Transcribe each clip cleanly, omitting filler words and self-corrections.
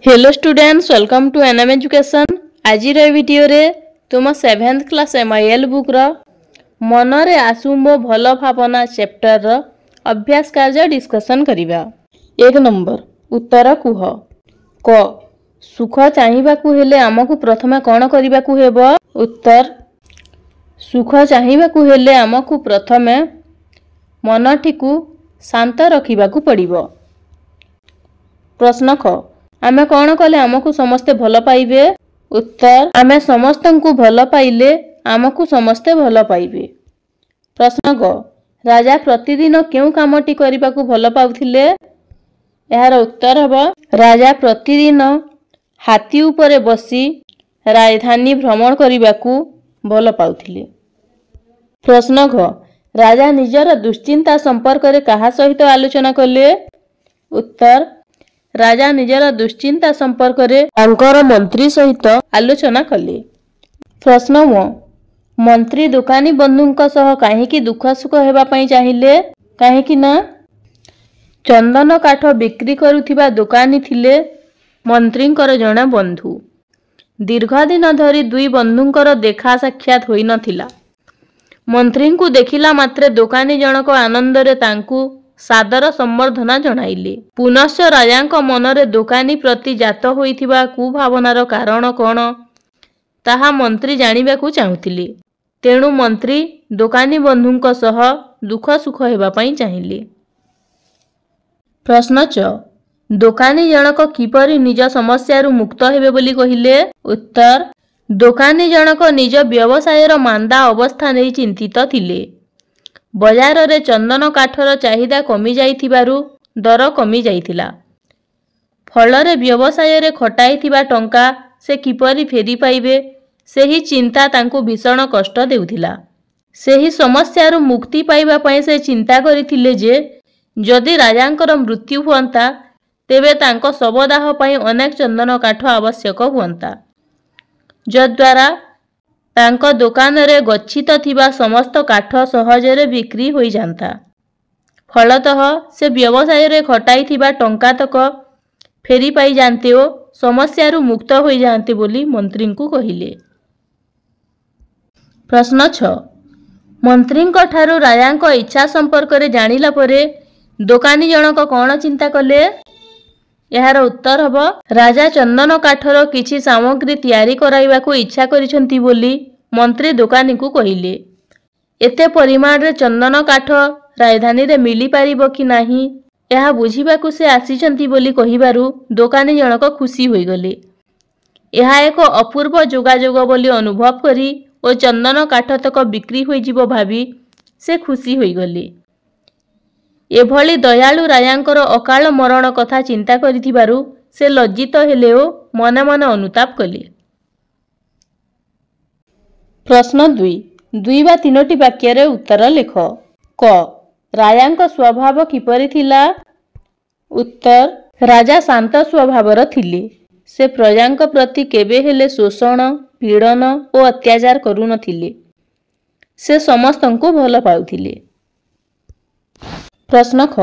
Hello students, welcome to NM education. आज video रे तुम 7th क्लास एमआईएल बुक रो मनरे आसु मो भल भावना चैप्टर रो अभ्यास कार्य डिस्कशन करिबा। 1 नंबर उत्तर कुह। क सुख चाहिबाकू हेले आमकू प्रथमे कोन करिबाकू हेबो? उत्तर सुख चाहिबाकू हेले आमकू प्रथमे मनटिकू शांत रखिबाकू पड़िबो। प्रश्न ख आमे कौन कले आमको समस्ते भल पाइबे? उत्तर आमे समस्तंकु भल पाइले आमको समस्ते भल पाइबे। प्रश्न ग राजा प्रतिदिन केउ कामटी करिबाकू भल पाउथिले? यार उत्तर हबो राजा प्रतिदिन हाथी उपरे बसी राजधानी भ्रमण करिबाकू भल पाउथिले। प्रश्न घ राजा निजर दुश्चिंता संपर्क रे कहा सहित आलोचना कले? उत्तर राजा निजर दुश्चिंता संपर्क रे तांकर मंत्री सहित आलोचना कले। प्रश्न म मंत्री दुकानी बंधुंक सह काहेकि दुख सुख हेबा पई चाहिले? काहेकि ना चंदन काठ बिक्री करुथिबा दुकानी थिले मंत्रींकर जणे बंधु। दीर्घ दिन धरी दुई बंधुंकर देखा साक्षात होई नथिला। मंत्रींकु देखिला मात्रे दुकानी जनक आनंदरे तांकु सादर संबर्धना जणाइले। पुनश्च राजांक मनरे दुकानी प्रति जात होइथिबा कुभावनार कारण कोन ताहा मंत्री जानिबाकू चाहुथिले। तेणु मंत्री दुकानी बंधुंक सह दुख सुख हेबा पई चाहिले। प्रश्न च दुकानी जनक किपरि निज समस्यारु मुक्त हेबे बोली कहिले? उत्तर दुकानी जनक निज व्यवसायर मांदा अवस्था नै चिंतित थिले। बजार रे चंदन काठर चाहिदा कमी जाइथिबारु दर कमी जाइथिला। फलरे व्यवसाय रे खटाइथिबा टंका से किपरि फेरी पाइबे सेही चिंता तांकु भीषण कष्ट देउथिला। सेही समस्यारु मुक्ति पाइबा पई से चिंता करिथिले जे जदि राजांकर मृत्यु हुअंता तेबे तांको शवदाह पई अनेक चंदन काठ आवश्यक हुअंता, जद्वारा तांको दुकान रे गच्छित थिबा समस्त काठ सहजरे बिक्री होई जांता। फलतः से व्यवसाय रे खटाई थिबा टंका तक फेरी पाई जांते ओ समस्यारु मुक्त होई जांते बोली मंत्री को कहिले। प्रश्न 6 मंत्रींक ठारू राजांक इच्छा संपर्क रे जानिला परे दुकानी जनक कोन चिंता कले? यार उत्तर हबो राजा चंदन काठर किछि सामग्री तैयारी कराइबाकू इच्छा करिसंती बोली मंत्री दुकानी को कहिले। एते परिमाण रे चंदन काठ राजधानी रे मिली पारिबो कि नाही यह बुझिबाकू से आसीचंती बोली कहिबारु दुकानी जनक खुशी होई गले। यह एक अपूर्व जोगाजोग बोली अनुभव करी ओ चंदन काठ तक बिक्री होई जिवो भाबी से खुशी होई गले। एभली दयालु राजांकर अकाल मरण कथा चिंता करिथिबारु से लज्जित हेले ओ मने मने अनुताप कले। प्रश्न 2 बा 3टी वाक्य रे उत्तर लेख। क राजांक स्वभाव किपरि थिला? उत्तर राजा शांत स्वभावर थिले। से प्रजांक प्रति केबे हेले शोषण पीड़न और अत्याचार करू नथिले। से समस्तंको भल पाउथिले। प्रश्न ख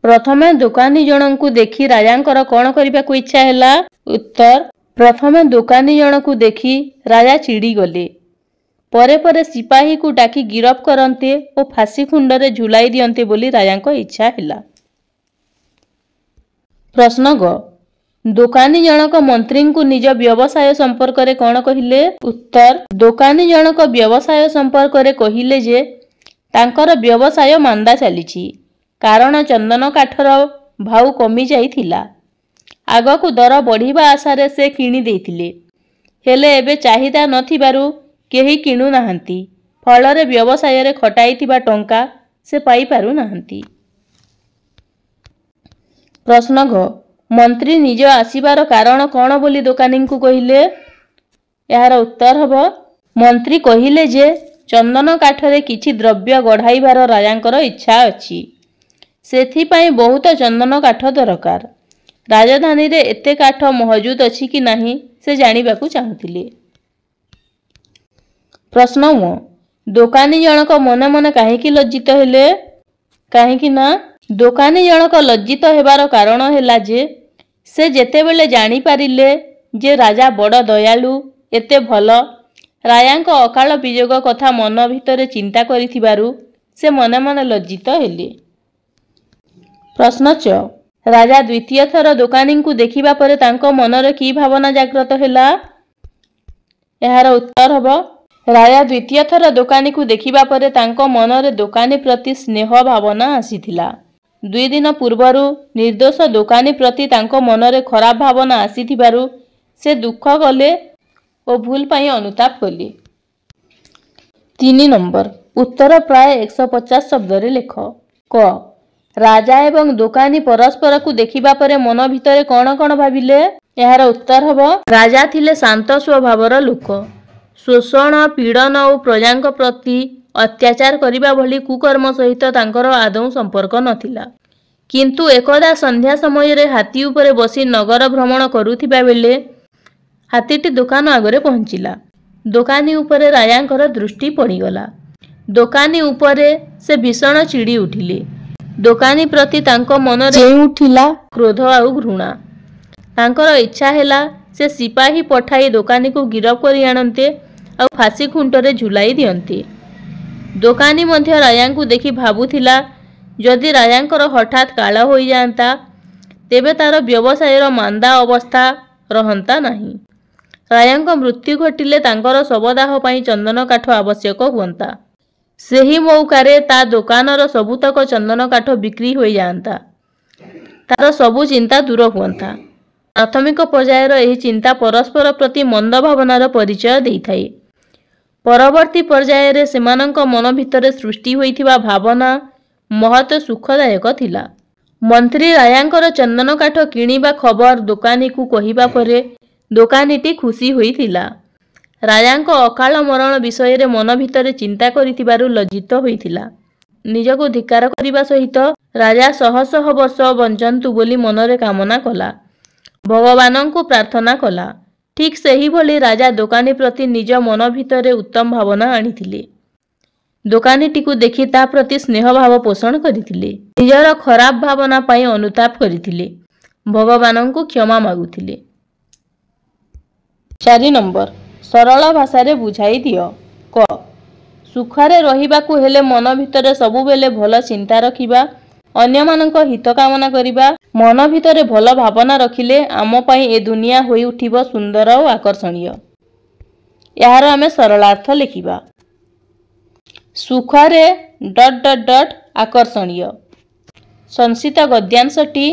प्रथमे दुकानी जनकू देखी राजांकर कोन करिबाकू इच्छा हैला? उत्तर प्रथमे दुकानी जनकू देखी राजा चिड़ी गले। परे परे सिपाही को डाकी गिरफ करंते और फांसी खुंडरे झुलाई दियंते बोली राजांक इच्छा हैला। प्रश्न ग दुकानी जनक मंत्री को निज व्यवसाय संपर्क रे कोन कहिले? उत्तर दुकानी जनक व्यवसाय संपर्क रे कहिले जे तांकर व्यवसाय मांदा चलीछि कारण चंदन काठर भाव कमी जाइथिला। आगकू दर बढ़िबा आशा रे से किणी देइथिले, हेले एबे चाहिदा नथिबारु केही किणु नाहंती। फलरे व्यवसाय रे खटाइथिबा टंका से पाई पारु नाहंती। प्रश्न घ मंत्री निज आसीबार कारण कोन बोली दुकानी को कहिले? यार उत्तर हबो मंत्री कहिले जे चंदन काठरे किछि द्रव्य गढ़ाइबार राजांकर इच्छा अछि। सेथि पई बहुत चंदन काठ दरकार। राजधानी रे एते काठ मौजूद अछि कि नाही से जानिबाकू चाहुथिले। प्रश्न 1 दुकानी जनक मने मने काहेकि लज्जित हेले? काहेकि ना दुकानी जनक लज्जित हेबार कारण हैला जे से जेतेबेले जानी पारिले जे राजा बड़ दयालु एते भल रायांक अकाल वियोग कथा मन भितरे चिंता करिथिबारु से मने मने लज्जित हेले। प्रश्न च राजा द्वितीय थर दोकानी को देखिबा परे तांको मनरे की भावना जाग्रत हेला। यार उत्तर हबो राजा द्वितीय थर दोकानी को देखिबा परे तांको मनरे दोकानी प्रति स्नेह भावना आसीथिला। 2 दिन पूर्वरु निर्दोष दोकानी प्रति तांको मनरे खराब भावना आसीथिबारु से दुख गले और भूल पाई अनुताप कले। 3 नंबर उत्तर प्राय 150 शब्द रे लेख। क राजा एवं दोकानी परस्पर को देखिबा परे मन भितरे कौन कौन भाविले। यार उत्तर हबो राजा थिले शांत स्वभावर लोक। शोषण पीड़न और प्रजांक प्रति अत्याचार करिबा भली कुकर्म सहित तांकर आदौ संपर्क नथिला। किंतु एकदा संध्या समय रे हाथी उपरे बसी नगर भ्रमण करुथिबा बेले हाथीटी दुकान आगरे पहुंचिला। दोकानी उपरे रायांकर दृष्टि पड़ीगला। दोकानी उपरे से भीषण चिड़ी उठिले। दोकानी प्रति तांको मन रे उठिला क्रोध आउ घृणा। तांकर इच्छा हेला से सिपाही पठाई दोकानी को गिरफ करी आनते और फांसी खुंटरे झुलाई दियंते। दोकानी मध्य रायांकु देखि भाबुथिला जदि रायांकर हठात काल होई जांता तेबे तार व्यवसायर मांदा अवस्था रहंता नहीं। रायांक मृत्यु घटिले तांकर शवदाह पाई चंदन काठ आवश्यक हुअंता। सेही मौकारे ता दोकानर सबुतक चंदन काठ बिक्री होई जांता। तार सबु चिंता दूर हुअंता। प्राथमिक पर्यायर एही चिंता परस्पर प्रति मंद भावनार परिचय देइथाए। परवर्ती पर्याୟରେ सेमानଙ୍କ मन भितरे सृष्टि होइथिबा भावना महत सुखदायक थिला। मंत्री रायांकर चंदन काठ किणिबा खबर दोकानी को कहिबा परे दोकानीटी खुशी होइथिला। रायांक अकाल मरण विषय रे मन भितरे चिंता करिथिबारु लज्जित होइथिला। निजको धिक्कार करिबा सहित राजा शह शह वर्ष बंचंतु बोली मनरे कामना कला। भगवानंकु प्रार्थना कला। ठीक सही भली राजा दोकानी प्रति निज मन भितरे उत्तम भावना आनिथिले। दोकानीटीकु देखि ता प्रति स्नेह भाव पोषण करिथिले। निजर खराब भावना पाई अनुताप करिथिले। भगवानंकु क्षमा मागुथिले। 4 नंबर सरल भाषा रे बुझाई दियो। क सुखरे रहिबाकु हेले मन भितरे सबु बेले भल चिंता रखिबा अन्य मानक हित कामना करिबा मन भितरे भल भावना रखिले आम पाई ए दुनिया होई उठिबो सुंदर और आकर्षणीय। यार आमे सरलार्थ लिखिबा सुखरे ... आकर्षणीय। संस्कृत गद्यांशटी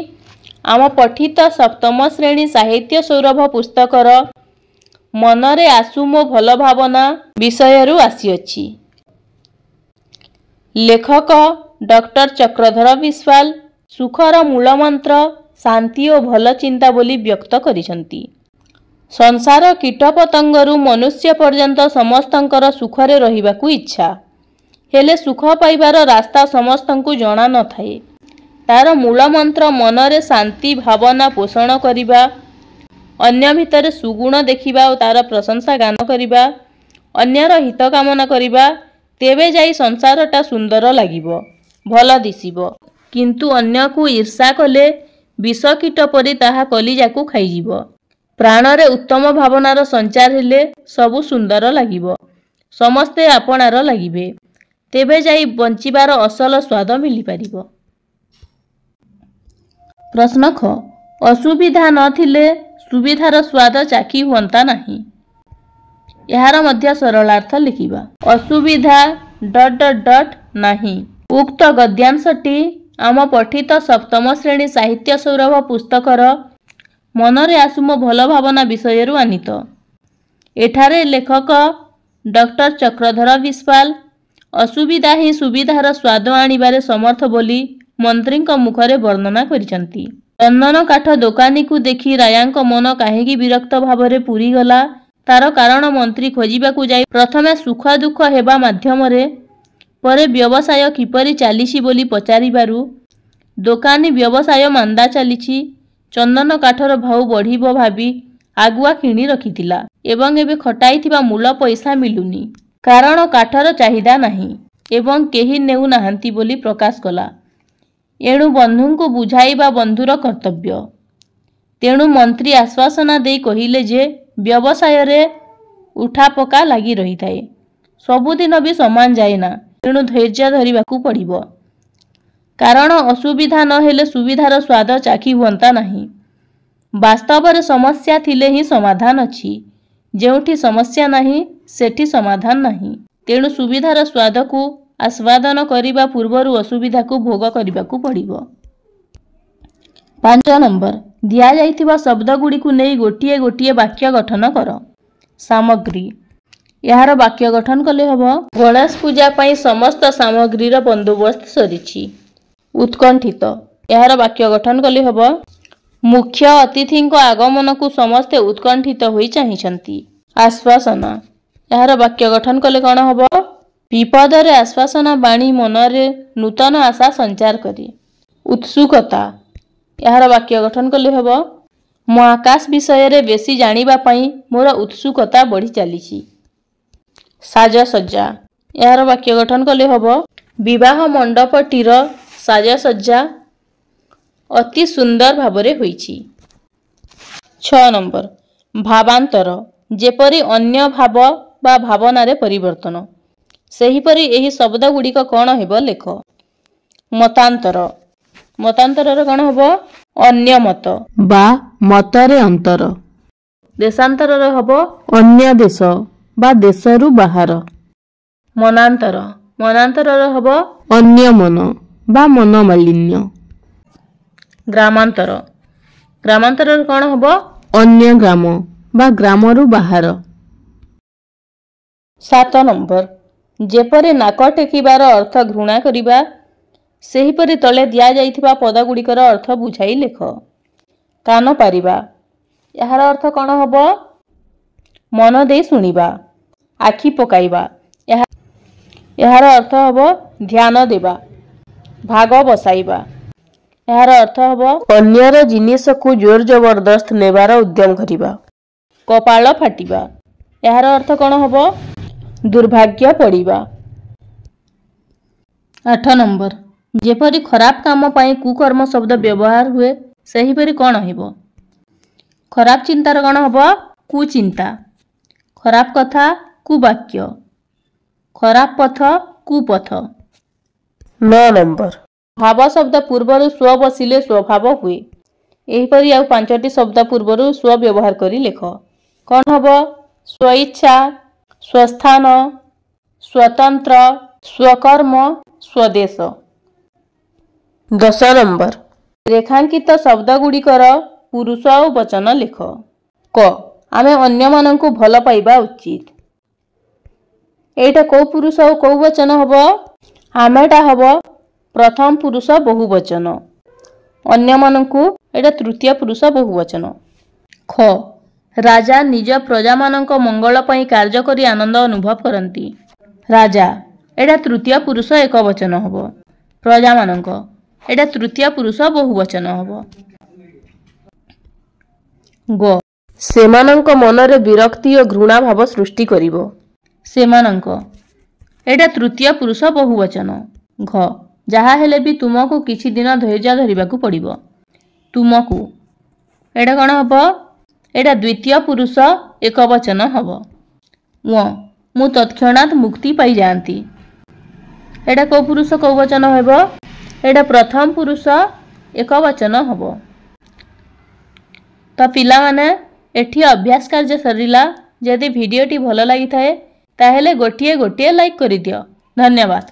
आम पठित सप्तम श्रेणी साहित्य सौरभ पुस्तकर मनरे आसु मो भल भावना विषयरु आसीअछि। लेखक डॉक्टर चक्रधर विश्वाल सुखर मूलमंत्र शांति और भल चिंता बोली व्यक्त करिसंती। संसार कीटपतंगरु मनुष्य पर्यंत समस्तंकर सुखरे रहिबाकु इच्छा हेले सुख पाइबार रास्ता समस्तंकु जणा न थाए। तार मूलमंत्र मनरे शांति भावना पोषण करिबा अन्य भितरे सुगुण देखिबा और तार प्रशंसा गान करिबा अन्यर हित कामना करिबा तेबे जाई संसारटा सुंदर लागिबो भल दिसिबो। किंतु अन्य को ईर्षा कले विष कीट परि ताहा कलिजाकु खाइजिबो। प्राणरे उत्तम भावनार संचार हेले सबु सुंदर लागिबो समस्ते आपणार लागिबे तेबे जाई बंचिबार असल स्वाद मिली पारिबो। प्रश्न ख असुविधा नथिले सुविधार स्वाद चाखी हुअंता नहीं। यार मध्य सरलार्थ लिखिबा असुविधा ... नहीं। उक्त गद्यांशटी आम पठित सप्तम श्रेणी साहित्य सौरभ पुस्तकर मनरे आसुम भल भावना विषयरु आनीत। एठारे लेखक डॉक्टर चक्रधर विश्वाल असुविधा ही सुविधार स्वाद आनिबारे समर्थ बोली मंत्रींक मुखरे वर्णना करिसंती। चंदन काठ दोकानी को देखि रायांक मन काहेकि विरक्त भावरे पूरी गला तार कारण मंत्री खोजिबाकु जाई प्रथमे सुख दुख हेबा माध्यमरे परे व्यवसाय किपरि चालिछि बोली पचारिबारु दोकानी व्यवसाय मांदा चालिछि चंदन काठर भाव बढ़िबो भाबी आगुआ किणी रखिथिला एवं एबे खटाइथिबा मूल पैसा मिलुनी कारण काठर चाहिदा नाही एवं केही नेउ नाहंती बोली प्रकाश कला। एणु बंधुंकु बुझाइबा बंधुर कर्तव्य। तेणु मंत्री आश्वासना दे कहिले जे व्यवसाय रे उठा पका लगी रही थाए। सबुदिन भी समान जाएना, तेणु धैर्य धरिबाकू पड़िबो। कारण असुविधा न हेले सुविधार स्वाद चाखी हुअंता नहीं। वास्तव में समस्या थिले ही समाधान अछि। जेउठी समस्या नहीं सेठी समाधान नहीं। तेणु सुविधार स्वाद को आस्वादन करिबा पूर्वरु असुविधा को भोग करिबाकू पड़िबो। 5 नंबर दिया जाइथिबा शब्द गुडी को नै गोटिए गोटिए वाक्य गठन कर। सामग्री यार वाक्य गठन कले हबो गणेश पूजा पई समस्त सामग्री रो बंदोबस्त सरिछि। उत्कंठित यार वाक्य गठन कले हबो मुख्य अतिथि को आगमन को समस्ते उत्कंठित होई चाहिछंती। आश्वासन यार वाक्य गठन कले कोन हबो विपद रे आश्वासन बाणी मनरे नूतन आशा संचार करी। उत्सुकता यार वाक्य गठन कले हबो मो आकाश विषय रे बेसी जानिबा पई मोर उत्सुकता बढ़ी चलीछि। साजसज्जा यार वाक्य गठन कले हबो विवाह मंडपटीर साजसज्जा अति सुंदर भावरे होईछि। 6 नंबर भावांतर जेपरी अन्य भाव बा भावना रे परिवर्तन सेहीपरी एही शब्द गुडी को कोन हेबो लेख। मतांतर मतांतर रे कोन हेबो अन्य मत बा मत रे अंतर। देशांतर रे हेबो अन्य देश बा देशरु बाहर। मनांतर मनांतर रे हेबो अन्य मन बा मनोमालिन्य। ग्रामांतर ग्रामांतर रे कोन हेबो अन्य ग्राम बा ग्रामरु बाहर। 7 नंबर जेपरी नाक टेकिबार अर्थ घृणा करिबा सेहीपरि तले दिया जाइथिबा पद गुडीकर अर्थ बुझाई लेख। कान पारिबा यार अर्थ कोन हबो मन दे सुनिबा। आखि पकाइबा यार अर्थ हबो ध्यान देबा। भाग बसाइबा यार अर्थ हबो अन्यर जिनिस को जोर जबरदस्त नेबार उद्यम करिबा। कपाल फाटिबा यार अर्थ कोन हबो दुर्भाग्य पड़िबा। 8 नंबर जेपरी खराब काम पाई कुकर्म शब्द व्यवहार हुए सेहीपरि कोन हेबो खराब चिंतार कोन हबो कुचिंता। खराब कथा कुवाक्य। खराब पथ कुपथ। 9 नंबर भाव शब्द पूर्वरु स्व बसिले स्वभाव हुए। एहीपरि आउ 5टी शब्द पूर्वरु स्व व्यवहार करी लेख। कोन हबो स्वेच्छा स्वस्थान स्वतंत्र स्वकर्म स्वदेश। 10 नंबर रेखांकित शब्द गुडीकर पुरुष और वचन लेख। क आमे अन्य माननकु भल पाइबा उचित। एटा को पुरुष और को वचन हबो आमेटा हबो प्रथम पुरुष बहुवचन अन्य माननकु एटा तृतीय पुरुष बहुवचन। ख राजा निज प्रजा मानक मंगल पई कार्य करी आनंद अनुभव करंती। राजा एटा तृतीय पुरुष एक वचन हबो। प्रजा मानक एटा तृतीय पुरुष बहुवचन हबो। ग सेमानंक मनरे विरक्ति और घृणा भाव सृष्टि करिवो। सेमानंक एटा तृतीय पुरुष बहुवचन। घ जहा हेले भी तुमको किछि दिन धैर्य धरिबाकू पड़िबो। तुमको एटा कोन हबो एटा द्वितीय पुरुष एक वचन हबो। व मु तत्क्षणात मुक्ति पाई जानती एटा को पुरुष को वचन हेबो एटा प्रथम पुरुष एक वचन हबो। तो पिला माने एठी अभ्यास कार्य सरिला। यदि वीडियोटी भल लागि थाए ताहेले गोटिए गोटिए लाइक करि दियो। धन्यवाद।